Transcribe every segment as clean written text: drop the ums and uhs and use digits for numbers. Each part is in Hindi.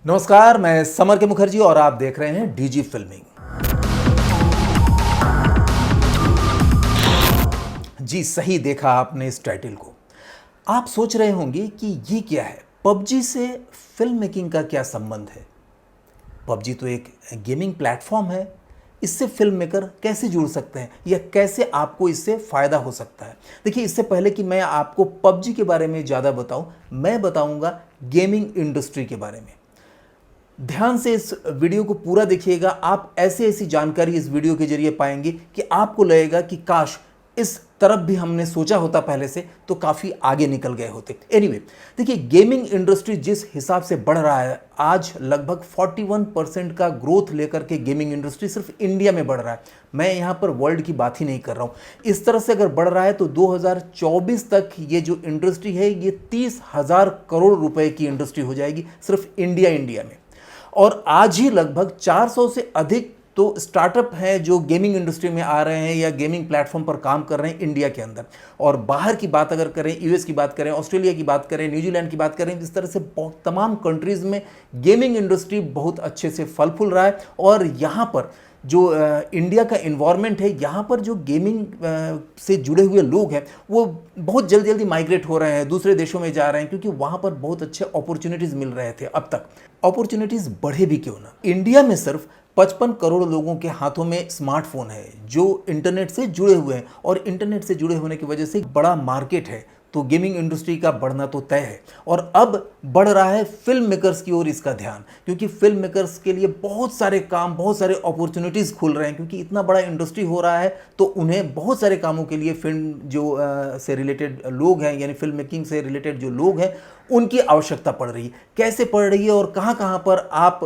नमस्कार, मैं समर के मुखर्जी और आप देख रहे हैं डीजी फिल्मिंग। जी सही देखा आपने इस टाइटल को। आप सोच रहे होंगे कि ये क्या है, पबजी से फिल्म मेकिंग का क्या संबंध है। पबजी तो एक गेमिंग प्लेटफॉर्म है, इससे फिल्म मेकर कैसे जुड़ सकते हैं या कैसे आपको इससे फ़ायदा हो सकता है। देखिए, इससे पहले कि मैं आपको पबजी के बारे में ज़्यादा बताऊं, मैं बताऊंगा गेमिंग इंडस्ट्री के बारे में। ध्यान से इस वीडियो को पूरा देखिएगा। आप ऐसी जानकारी इस वीडियो के जरिए पाएंगे कि आपको लगेगा कि काश इस तरफ भी हमने सोचा होता पहले से तो काफ़ी आगे निकल गए होते। एनीवे, देखिए गेमिंग इंडस्ट्री जिस हिसाब से बढ़ रहा है, आज लगभग 41% का ग्रोथ लेकर के गेमिंग इंडस्ट्री सिर्फ इंडिया में बढ़ रहा है। मैं यहाँ पर वर्ल्ड की बात ही नहीं कर रहा हूँ। इस तरह से अगर बढ़ रहा है तो 2024 तक ये जो इंडस्ट्री है ये 30,000 करोड़ रुपए की इंडस्ट्री हो जाएगी सिर्फ इंडिया में। और आज ही लगभग 400 से अधिक तो स्टार्टअप हैं जो गेमिंग इंडस्ट्री में आ रहे हैं या गेमिंग प्लेटफॉर्म पर काम कर रहे हैं इंडिया के अंदर। और बाहर की बात अगर करें, यूएस की बात करें, ऑस्ट्रेलिया की बात करें, न्यूजीलैंड की बात करें, इस तरह से तमाम कंट्रीज़ में गेमिंग इंडस्ट्री बहुत अच्छे से फल फूल रहा है। और यहाँ पर जो इंडिया का इन्वायरमेंट है, यहाँ पर जो गेमिंग से जुड़े हुए लोग हैं वो बहुत जल्दी माइग्रेट हो रहे हैं, दूसरे देशों में जा रहे हैं, क्योंकि वहाँ पर बहुत अच्छे अपॉर्चुनिटीज़ मिल रहे थे। अब तक अपॉर्चुनिटीज़ बढ़े भी क्यों ना। इंडिया में सिर्फ 55 करोड़ लोगों के हाथों में स्मार्टफोन है जो इंटरनेट से जुड़े हुए हैं, और इंटरनेट से जुड़े होने की वजह से एक बड़ा मार्केट है। तो गेमिंग इंडस्ट्री का बढ़ना तो तय है। और अब बढ़ रहा है फिल्म मेकर्स की ओर इसका ध्यान, क्योंकि फिल्म मेकर्स के लिए बहुत सारे काम, बहुत सारे अपॉर्चुनिटीज़ खुल रहे हैं। क्योंकि इतना बड़ा इंडस्ट्री हो रहा है तो उन्हें बहुत सारे कामों के लिए फिल्म जो से रिलेटेड लोग हैं, यानी फिल्म मेकिंग से रिलेटेड जो लोग हैं, उनकी आवश्यकता पड़ रही है। कैसे पड़ रही है और कहाँ कहाँ पर आप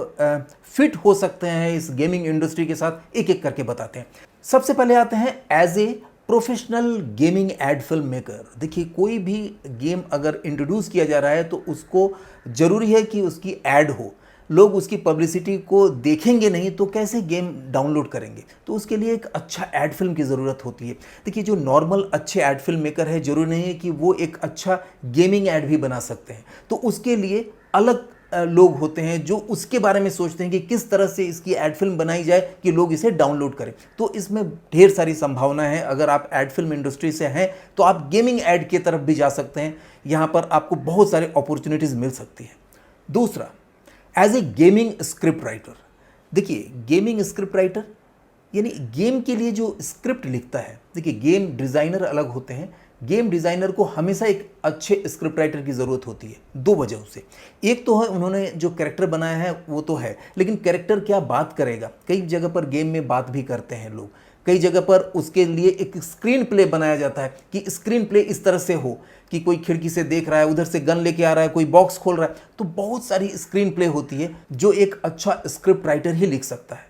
फिट हो सकते हैं इस गेमिंग इंडस्ट्री के साथ, एक एक करके बताते हैं। सबसे पहले आते हैं as a professional gaming ad film maker. देखिए, कोई भी गेम अगर इंट्रोड्यूस किया जा रहा है तो उसको ज़रूरी है कि उसकी ऐड हो। लोग उसकी पब्लिसिटी को देखेंगे नहीं तो कैसे गेम डाउनलोड करेंगे। तो उसके लिए एक अच्छा ऐड फिल्म की ज़रूरत होती है। देखिए, जो नॉर्मल अच्छे ऐड फिल्म मेकर है, ज़रूरी नहीं है कि वो एक अच्छा गेमिंग ऐड भी बना सकते हैं। तो उसके लिए अलग लोग होते हैं जो उसके बारे में सोचते हैं कि किस तरह से इसकी एड फिल्म बनाई जाए कि लोग इसे डाउनलोड करें। तो इसमें ढेर सारी संभावना है। अगर आप एड फिल्म इंडस्ट्री से हैं तो आप गेमिंग एड की तरफ भी जा सकते हैं। यहाँ पर आपको बहुत सारे अपॉर्चुनिटीज़ मिल सकती है। दूसरा, as a gaming script writer. देखिए, गेमिंग स्क्रिप्ट राइटर यानी गेम के लिए जो स्क्रिप्ट लिखता है। देखिए, गेम डिज़ाइनर अलग होते हैं। गेम डिज़ाइनर को हमेशा एक अच्छे स्क्रिप्ट राइटर की ज़रूरत होती है, दो वजहों से। एक तो है उन्होंने जो कैरेक्टर बनाया है वो तो है, लेकिन कैरेक्टर क्या बात करेगा। कई जगह पर गेम में बात भी करते हैं लोग, कई जगह पर उसके लिए एक स्क्रीन प्ले बनाया जाता है कि स्क्रीन प्ले इस तरह से हो कि कोई खिड़की से देख रहा है, उधर से गन लेके आ रहा है, कोई बॉक्स खोल रहा है। तो बहुत सारी स्क्रीन प्ले होती है जो एक अच्छा स्क्रिप्ट राइटर ही लिख सकता है।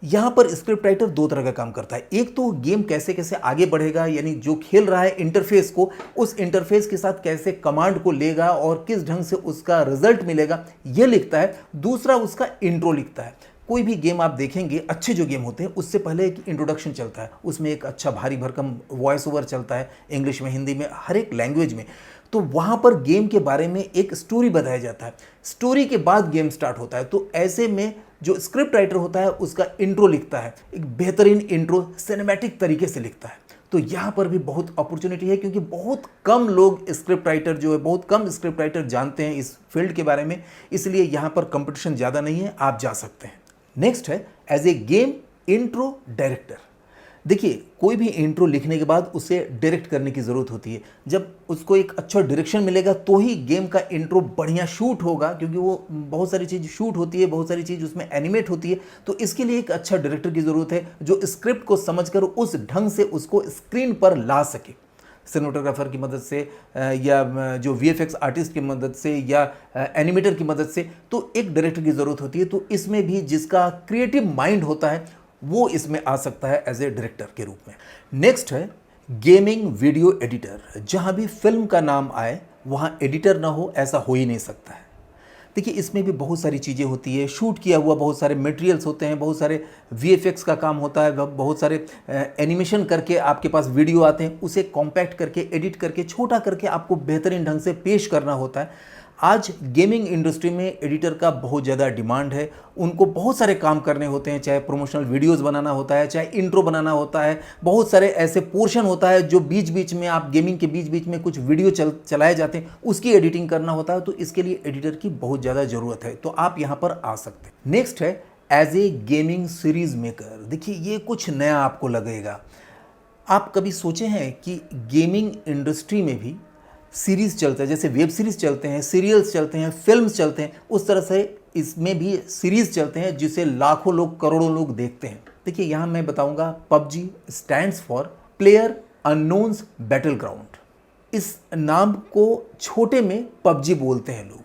यहाँ पर स्क्रिप्ट राइटर दो तरह का काम करता है। एक तो गेम कैसे कैसे आगे बढ़ेगा, यानी जो खेल रहा है इंटरफेस को, उस इंटरफेस के साथ कैसे कमांड को लेगा और किस ढंग से उसका रिजल्ट मिलेगा, ये लिखता है। दूसरा उसका इंट्रो लिखता है। कोई भी गेम आप देखेंगे, अच्छे जो गेम होते हैं उससे पहले एक इंट्रोडक्शन चलता है, उसमें एक अच्छा भारी भरकम वॉइस ओवर चलता है, इंग्लिश में, हिंदी में, हर एक लैंग्वेज में। तो वहाँ पर गेम के बारे में एक स्टोरी बताया जाता है। स्टोरी के बाद गेम स्टार्ट होता है। तो ऐसे में जो स्क्रिप्ट राइटर होता है उसका इंट्रो लिखता है, एक बेहतरीन इंट्रो सिनेमैटिक तरीके से लिखता है। तो यहाँ पर भी बहुत अपॉर्चुनिटी है, क्योंकि बहुत कम लोग स्क्रिप्ट राइटर जो है, बहुत कम स्क्रिप्ट राइटर जानते हैं इस फील्ड के बारे में, इसलिए यहाँ पर कंपटीशन ज़्यादा नहीं है, आप जा सकते हैं। नेक्स्ट है as a game intro director. देखिए, कोई भी इंट्रो लिखने के बाद उसे डायरेक्ट करने की ज़रूरत होती है। जब उसको एक अच्छा डायरेक्शन मिलेगा तो ही गेम का इंट्रो बढ़िया शूट होगा, क्योंकि वो बहुत सारी चीज़ शूट होती है, बहुत सारी चीज़ उसमें एनिमेट होती है। तो इसके लिए एक अच्छा डायरेक्टर की ज़रूरत है जो स्क्रिप्ट को समझकर उस ढंग से उसको स्क्रीन पर ला सके, सिनेमेटोग्राफर की मदद से या जो वीएफएक्स आर्टिस्ट की मदद से या एनिमेटर की मदद से। तो एक डायरेक्टर की ज़रूरत होती है। तो इसमें भी जिसका क्रिएटिव माइंड होता है वो इसमें आ सकता है एज ए डायरेक्टर के रूप में। नेक्स्ट है गेमिंग वीडियो एडिटर। जहाँ भी फिल्म का नाम आए वहाँ एडिटर ना हो, ऐसा हो ही नहीं सकता है। देखिए, इसमें भी बहुत सारी चीज़ें होती है, शूट किया हुआ बहुत सारे मटेरियल्स होते हैं, बहुत सारे वीएफएक्स का काम होता है, बहुत सारे एनिमेशन करके आपके पास वीडियो आते हैं, उसे कॉम्पैक्ट करके, एडिट करके, छोटा करके आपको बेहतरीन ढंग से पेश करना होता है। आज गेमिंग इंडस्ट्री में एडिटर का बहुत ज़्यादा डिमांड है। उनको बहुत सारे काम करने होते हैं, चाहे प्रोमोशनल वीडियोस बनाना होता है, चाहे इंट्रो बनाना होता है, बहुत सारे ऐसे पोर्शन होता है जो बीच बीच में आप गेमिंग के बीच बीच में कुछ वीडियो चलाए जाते हैं, उसकी एडिटिंग करना होता है। तो इसके लिए एडिटर की बहुत ज़्यादा ज़रूरत है, तो आप यहाँ पर आ सकते हैं। नेक्स्ट है as a gaming series maker. देखिए ये कुछ नया आपको लगेगा। आप कभी सोचे हैं कि गेमिंग इंडस्ट्री में भी सीरीज़ चलता है, जैसे वेब सीरीज़ चलते हैं, सीरियल्स चलते हैं, फिल्म्स चलते हैं, उस तरह से इसमें भी सीरीज़ चलते हैं जिसे लाखों लोग, करोड़ों लोग देखते हैं। देखिए यहाँ मैं बताऊँगा, PUBG stands for player unknowns battle ground. इस नाम को छोटे में पबजी बोलते हैं लोग।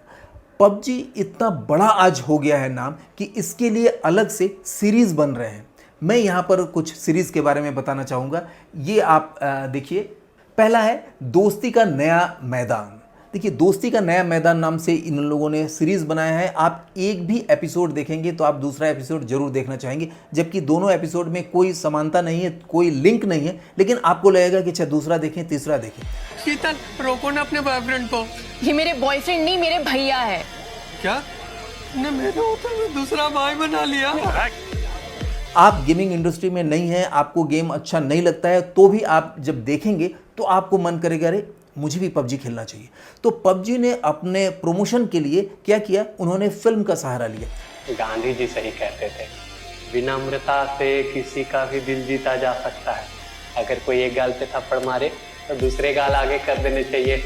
पबजी इतना बड़ा आज हो गया है नाम कि इसके लिए अलग से सीरीज़ बन रहे हैं। मैं यहाँ पर कुछ सीरीज़ के बारे में बताना चाहूँगा। ये आप देखिए, पहला है दोस्ती का नया मैदान। देखिए दोस्ती का नया मैदान नाम से इन लोगों ने सीरीज़ बनाया है। आप एक भी एपिसोड देखेंगे तो आप दूसरा एपिसोड जरूर देखना चाहेंगे, जबकि दोनों एपिसोड में कोई समानता नहीं है, कोई लिंक नहीं है, लेकिन आपको लगेगा कि अच्छा दूसरा देखें, तीसरा देखें। शीतल, रोको ना अपने बॉयफ्रेंड को। ये मेरे बॉयफ्रेंड नहीं, मेरे भैया है। क्या? ने मेरे होते हुए दूसरा भाई बना लिया? आप गेमिंग इंडस्ट्री में नहीं हैं, आपको गेम अच्छा नहीं लगता है, तो भी आप जब देखेंगे तो आपको मन करेगा अरे मुझे भी पबजी खेलना चाहिए। तो पबजी ने अपने प्रमोशन के लिए क्या किया, उन्होंने फिल्म का सहारा लिया। गांधी जी सही कहते थे, विनम्रता से किसी का भी दिल जीता जा सकता है। अगर कोई एक गाल पे थप्पड़ मारे तो दूसरे गाल आगे कर देने चाहिए।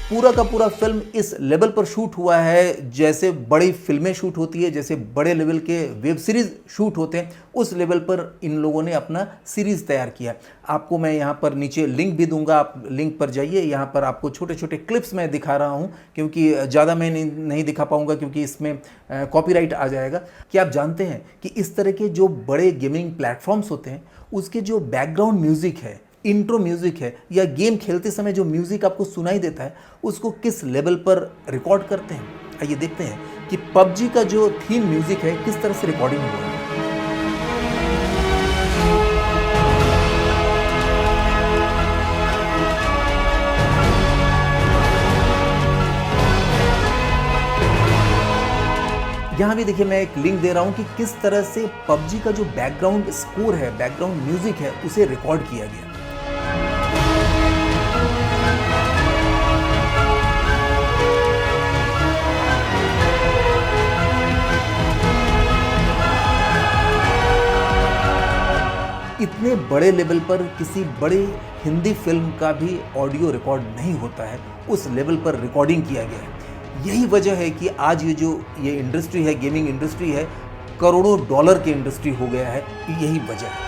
पूरा का पूरा फिल्म इस लेवल पर शूट हुआ है जैसे बड़ी फिल्में शूट होती है, जैसे बड़े लेवल के वेब सीरीज़ शूट होते हैं, उस लेवल पर इन लोगों ने अपना सीरीज़ तैयार किया। आपको मैं यहाँ पर नीचे लिंक भी दूंगा, आप लिंक पर जाइए। यहाँ पर आपको छोटे छोटे क्लिप्स मैं दिखा रहा हूँ, क्योंकि ज़्यादा मैं नहीं दिखा पाऊँगा क्योंकि इसमें कॉपीराइट आ जाएगा। क्या आप जानते हैं कि इस तरह के जो बड़े गेमिंग प्लेटफॉर्म्स होते हैं, उसके जो बैकग्राउंड म्यूज़िक है, इंट्रो म्यूज़िक है, या गेम खेलते समय जो म्यूज़िक आपको सुनाई देता है, उसको किस लेवल पर रिकॉर्ड करते हैं। आइए देखते हैं कि पबजी का जो थीम म्यूज़िक है किस तरह से रिकॉर्डिंग हुआ है। यहाँ भी देखिए मैं एक लिंक दे रहा हूँ कि किस तरह से पबजी का जो बैकग्राउंड स्कोर है, बैकग्राउंड म्यूज़िक है, उसे रिकॉर्ड किया गया। इतने बड़े लेवल पर किसी बड़े हिंदी फिल्म का भी ऑडियो रिकॉर्ड नहीं होता है, उस लेवल पर रिकॉर्डिंग किया गया है। यही वजह है कि आज ये इंडस्ट्री है, गेमिंग इंडस्ट्री है, करोड़ों डॉलर की इंडस्ट्री हो गया है। यही वजह है।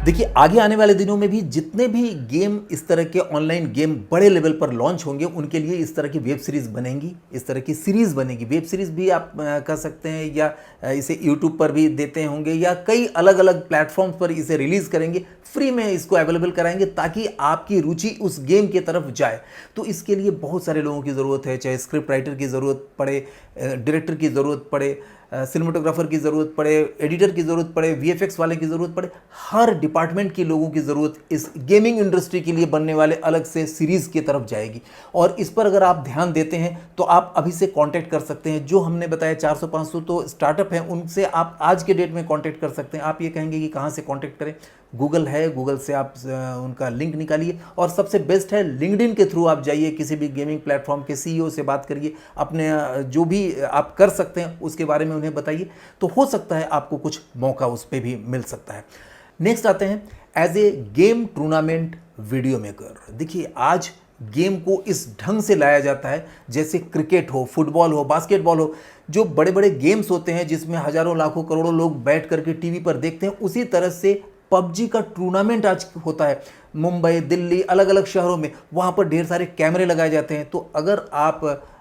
देखिए आगे आने वाले दिनों में भी जितने भी गेम, इस तरह के ऑनलाइन गेम बड़े लेवल पर लॉन्च होंगे, उनके लिए इस तरह की वेब सीरीज़ बनेंगी, इस तरह की सीरीज़ बनेगी। वेब सीरीज़ भी आप कर सकते हैं, या इसे यूट्यूब पर भी देते होंगे, या कई अलग अलग प्लेटफॉर्म्स पर इसे रिलीज़ करेंगे, फ्री में इसको अवेलेबल कराएंगे ताकि आपकी रुचि उस गेम की तरफ जाए। तो इसके लिए बहुत सारे लोगों की ज़रूरत है, चाहे स्क्रिप्ट राइटर की ज़रूरत पड़े, डायरेक्टर की ज़रूरत पड़े, सिनेमेटोग्राफर की ज़रूरत पड़े, एडिटर की ज़रूरत पड़े, वीएफएक्स वाले की ज़रूरत पड़े, हर डिपार्टमेंट के लोगों की ज़रूरत इस गेमिंग इंडस्ट्री के लिए बनने वाले अलग से सीरीज़ की तरफ जाएगी। और इस पर अगर आप ध्यान देते हैं तो आप अभी से कांटेक्ट कर सकते हैं। जो हमने बताया 400-500 तो स्टार्टअप हैं, उनसे आप आज के डेट में कांटेक्ट कर सकते हैं। आप ये कहेंगे कि कहाँ से कांटेक्ट करें, गूगल है, गूगल से आप उनका लिंक निकालिए, और सबसे बेस्ट है लिंक्डइन के थ्रू आप जाइए, किसी भी गेमिंग प्लेटफॉर्म के सीईओ से बात करिए, अपने जो भी आप कर सकते हैं उसके बारे में उन्हें बताइए, तो हो सकता है आपको कुछ मौका उस पर भी मिल सकता है। नेक्स्ट आते हैं as a game tournament video maker. देखिए आज गेम को इस ढंग से लाया जाता है जैसे क्रिकेट हो, फुटबॉल हो, बास्केटबॉल हो, जो बड़े बड़े गेम्स होते हैं जिसमें हजारों लाखों करोड़ों लोग बैठ करके टीवी पर देखते हैं, उसी तरह से पबजी का टूर्नामेंट आज होता है। मुंबई, दिल्ली, अलग अलग शहरों में, वहाँ पर ढेर सारे कैमरे लगाए जाते हैं। तो अगर आप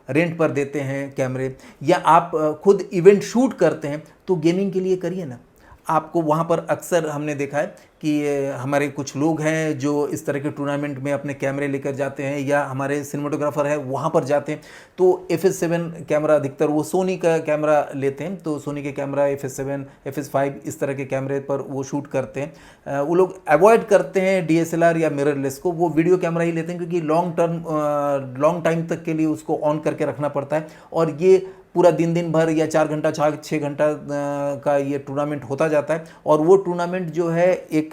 रेंट पर देते हैं कैमरे, या आप खुद इवेंट शूट करते हैं, तो गेमिंग के लिए करिए ना। आपको वहाँ पर अक्सर हमने देखा है कि हमारे कुछ लोग हैं जो इस तरह के टूर्नामेंट में अपने कैमरे लेकर जाते हैं, या हमारे सिनेमाटोग्राफर है वहाँ पर जाते हैं तो FS7 कैमरा, अधिकतर वो सोनी का कैमरा लेते हैं, तो सोनी के कैमरा FS7, FS5 इस तरह के कैमरे पर वो शूट करते हैं। वो लोग अवॉइड करते हैं DSLR या मिररलेस को, वो वीडियो कैमरा ही लेते हैं क्योंकि लॉन्ग टाइम तक के लिए उसको ऑन करके रखना पड़ता है, और ये पूरा दिन भर या 4 घंटा 6 घंटा का ये टूर्नामेंट होता जाता है, और वो टूर्नामेंट जो है एक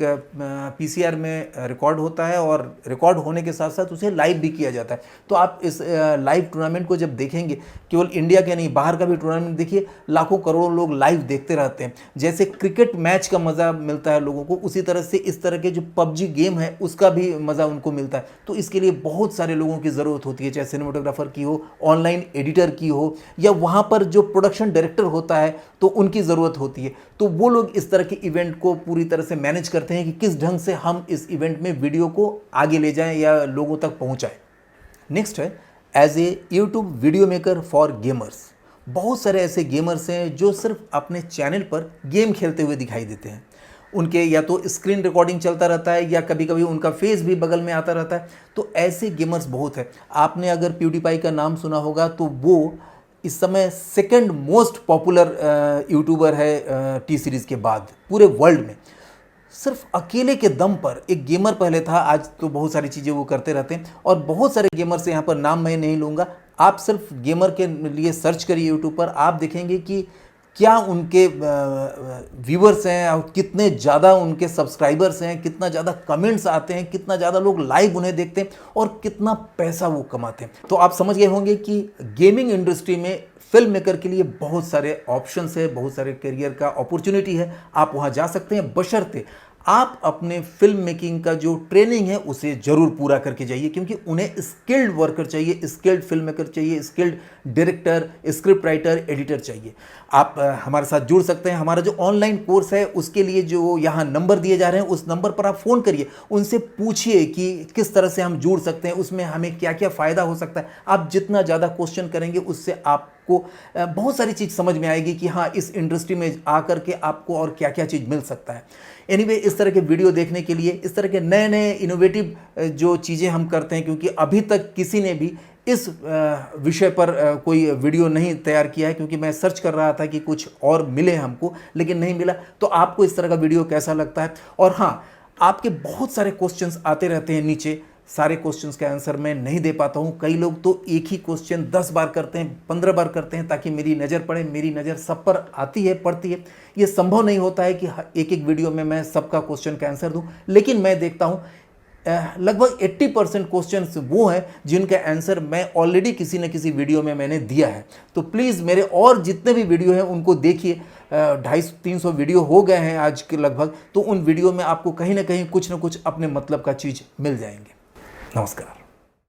PCR में रिकॉर्ड होता है, और रिकॉर्ड होने के साथ साथ उसे लाइव भी किया जाता है। तो आप इस लाइव टूर्नामेंट को जब देखेंगे, केवल इंडिया के नहीं बाहर का भी टूर्नामेंट देखिए, लाखों करोड़ों लोग लाइव देखते रहते हैं। जैसे क्रिकेट मैच का मज़ा मिलता है लोगों को, उसी तरह से इस तरह के जो PUBG गेम है उसका भी मज़ा उनको मिलता है। तो इसके लिए बहुत सारे लोगों की ज़रूरत होती है, चाहे सिनेमाटोग्राफर की हो, ऑनलाइन एडिटर की हो, या वहाँ पर जो प्रोडक्शन डायरेक्टर होता है तो उनकी ज़रूरत होती है। तो वो लोग इस तरह के इवेंट को पूरी तरह से मैनेज करते हैं कि किस ढंग से हम इस इवेंट में वीडियो को आगे ले जाएं या लोगों तक पहुंचाएं। नेक्स्ट है as a YouTube video maker for gamers. बहुत सारे ऐसे गेमर्स हैं जो सिर्फ अपने चैनल पर गेम खेलते हुए दिखाई देते हैं। उनके या तो स्क्रीन रिकॉर्डिंग चलता रहता है, या कभी कभी उनका फेस भी बगल में आता रहता है। तो ऐसे गेमर्स बहुत है। आपने अगर PewDiePie का नाम सुना होगा, तो वो इस समय सेकंड मोस्ट पॉपुलर यूट्यूबर है T सीरीज़ के बाद पूरे वर्ल्ड में। सिर्फ अकेले के दम पर, एक गेमर पहले था, आज तो बहुत सारी चीज़ें वो करते रहते हैं, और बहुत सारे गेमर्स यहाँ पर नाम मैं नहीं लूँगा। आप सिर्फ गेमर के लिए सर्च करिए यूट्यूब पर, आप देखेंगे कि क्या उनके व्यूअर्स हैं और कितने ज़्यादा उनके सब्सक्राइबर्स हैं, कितना ज़्यादा कमेंट्स आते हैं, कितना ज़्यादा लोग लाइव उन्हें देखते हैं, और कितना पैसा वो कमाते हैं। तो आप समझ गए होंगे कि गेमिंग इंडस्ट्री में फिल्म मेकर के लिए बहुत सारे ऑप्शंस है, बहुत सारे करियर का अपॉर्चुनिटी है। आप वहाँ जा सकते हैं, बशर्ते आप अपने फिल्म मेकिंग का जो ट्रेनिंग है उसे ज़रूर पूरा करके जाइए, क्योंकि उन्हें स्किल्ड वर्कर चाहिए, स्किल्ड फिल्म मेकर चाहिए, skilled director, script writer, editor चाहिए। आप हमारे साथ जुड़ सकते हैं। हमारा जो ऑनलाइन कोर्स है उसके लिए जो यहाँ नंबर दिए जा रहे हैं, उस नंबर पर आप फ़ोन करिए, उनसे पूछिए कि किस तरह से हम जुड़ सकते हैं, उसमें हमें क्या क्या फ़ायदा हो सकता है। आप जितना ज़्यादा क्वेश्चन करेंगे उससे आपको बहुत सारी चीज़ समझ में आएगी कि हाँ, इस इंडस्ट्री में आकर के आपको और क्या क्या चीज़ मिल सकता है। एनीवे, इस तरह के वीडियो देखने के लिए, इस तरह के नए नए इनोवेटिव जो चीज़ें हम करते हैं, क्योंकि अभी तक किसी ने भी इस विषय पर कोई वीडियो नहीं तैयार किया है, क्योंकि मैं सर्च कर रहा था कि कुछ और मिले हमको, लेकिन नहीं मिला। तो आपको इस तरह का वीडियो कैसा लगता है? और हाँ, आपके बहुत सारे क्वेश्चंस आते रहते हैं नीचे, सारे क्वेश्चंस का आंसर मैं नहीं दे पाता हूँ। कई लोग तो एक ही क्वेश्चन 10 बार करते हैं, 15 बार करते हैं, ताकि मेरी नज़र पड़े। मेरी नज़र सब पर आती है, पड़ती है। ये संभव नहीं होता है कि एक एक वीडियो में मैं सबका क्वेश्चन का आंसर दूँ, लेकिन मैं देखता हूँ लगभग 80% क्वेश्चन वो हैं जिनका आंसर मैं ऑलरेडी किसी न किसी वीडियो में मैंने दिया है। तो प्लीज़ मेरे और जितने भी वीडियो हैं उनको देखिए। 250-300 वीडियो हो गए हैं आज के लगभग, तो उन वीडियो में आपको कहीं ना कहीं कुछ न कुछ अपने मतलब का चीज़ मिल जाएंगे। नमस्कार।